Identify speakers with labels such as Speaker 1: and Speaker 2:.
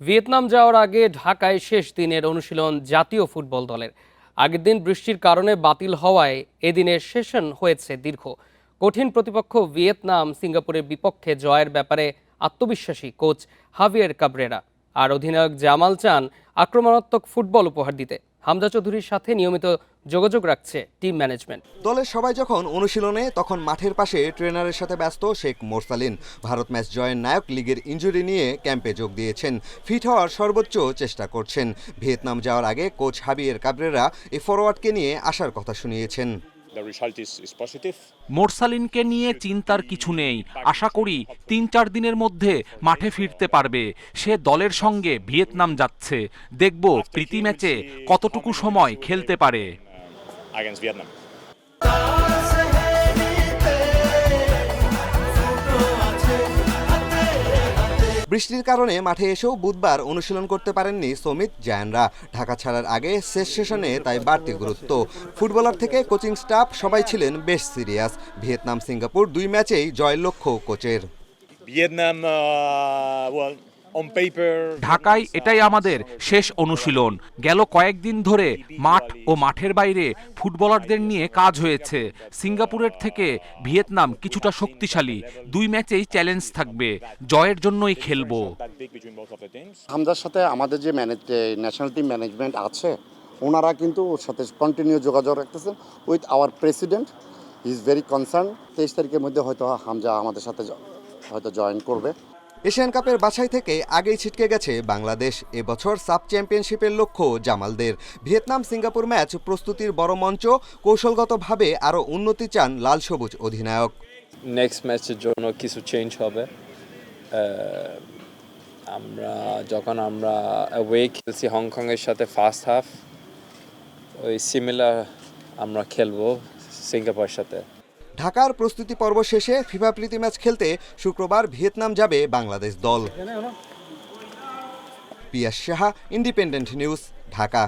Speaker 1: Vietnam যাওয়ার আগে ঢাকায় শেষ দিনের অনুশীলন জাতীয় ফুটবল দলের। আগের দিন বৃষ্টির কারণে বাতিল হওয়ায় এদিনের সেশন হয়েছে দীর্ঘ। কঠিন প্রতিপক্ষ ভিয়েতনাম সিঙ্গাপুরের বিপক্ষে জয়ের ব্যাপারে আত্মবিশ্বাসী কোচ হাভিয়ের কাবরেরা। আর অধিনায়ক জামাল চান আক্রমণাত্মক ফুটবল উপহার দিতে। হামজা চৌধুরীর সাথে নিয়মিত যোগাযোগ রাখছে টিম ম্যানেজমেন্ট।
Speaker 2: দলের সবাই যখন অনুশীলনে তখন মাঠের পাশে ট্রেনারের সাথে ব্যস্ত শেখ মোরসালিন। ভারত ম্যাচ জয়ের নায়ক লিগের ইনজুরি নিয়ে ক্যাম্পে যোগ দিয়েছেন, ফিট হওয়ার সর্বোচ্চ চেষ্টা করছেন। ভিয়েতনাম যাওয়ার আগে কোচ হাভিয়ের কাবরেরা এই ফরোয়ার্ডকে নিয়ে আসার কথা শুনিয়েছেন।
Speaker 3: মোরসালিনকে নিয়ে চিন্তার কিছু নেই, আশা করি ৩-৪ দিনের মধ্যে মাঠে ফিরতে পারবে। সে দলের সঙ্গে ভিয়েতনাম যাচ্ছে, দেখব প্রীতি ম্যাচে কতটুকু সময় খেলতে পারে।
Speaker 2: বৃষ্টির কারণে মাঠে এসেও বুধবার অনুশীলন করতে পারেননি সমিত জায়ানরা। ঢাকা ছাড়ার আগে শেষ সেশনে তাই বাড়তি গুরুত্ব। ফুটবলার থেকে কোচিং স্টাফ সবাই ছিলেন বেশ সিরিয়াস। ভিয়েতনাম সিঙ্গাপুর ২ ম্যাচেই জয়ের লক্ষ্য কোচের।
Speaker 3: ঢাকায় এটাই আমাদের শেষ অনুশীলন। গেল কয়েকদিন ধরে মাঠ ও মাঠের বাইরে ফুটবলারদের নিয়ে কাজ হয়েছে। সিঙ্গাপুরের থেকে ভিয়েতনাম কিছুটা শক্তিশালী, ২ ম্যাচেই চ্যালেঞ্জ থাকবে, জয়ের জন্যই খেলবো।
Speaker 4: হামজার সাথে আমাদের যে ন্যাশনাল টিম ম্যানেজমেন্ট আছে, ওনারা কিন্তু ওর সাথে কন্টিনিউ যোগাযোগ রাখতেছেন with our president. He is very concern. 23 তারিখের মধ্যে হয়তো হামজা আমাদের সাথে হয়তো জয়েন করবে।
Speaker 2: এশিয়ান কাপের বাছাই থেকে আগেই ছিটকে গেছে বাংলাদেশ। এবছর সাব চ্যাম্পিয়নশিপের লক্ষ্য জামালদের। ভিয়েতনাম সিঙ্গাপুর ম্যাচ প্রস্তুতির বড় মঞ্চ, কৌশলগতভাবে আরও উন্নতি চান লাল সবুজ অধিনায়ক।
Speaker 5: নেক্সট ম্যাচের জন্য কিছু চেঞ্জ হবে। যখন আমরা অ্যাওয়ে খেলছি হংকংয়ের সাথে ফার্স্ট হাফ, ওই সিমিলার আমরা খেলবো সিঙ্গাপুরের সাথে।
Speaker 2: ঢাকার প্রস্তুতি পর্ব শেষে ফিফা প্রীতি ম্যাচ খেলতে শুক্রবার ভিয়েতনাম যাবে বাংলাদেশ দল। পিয়াস সাহা, ইন্ডিপেন্ডেন্ট নিউজ, ঢাকা।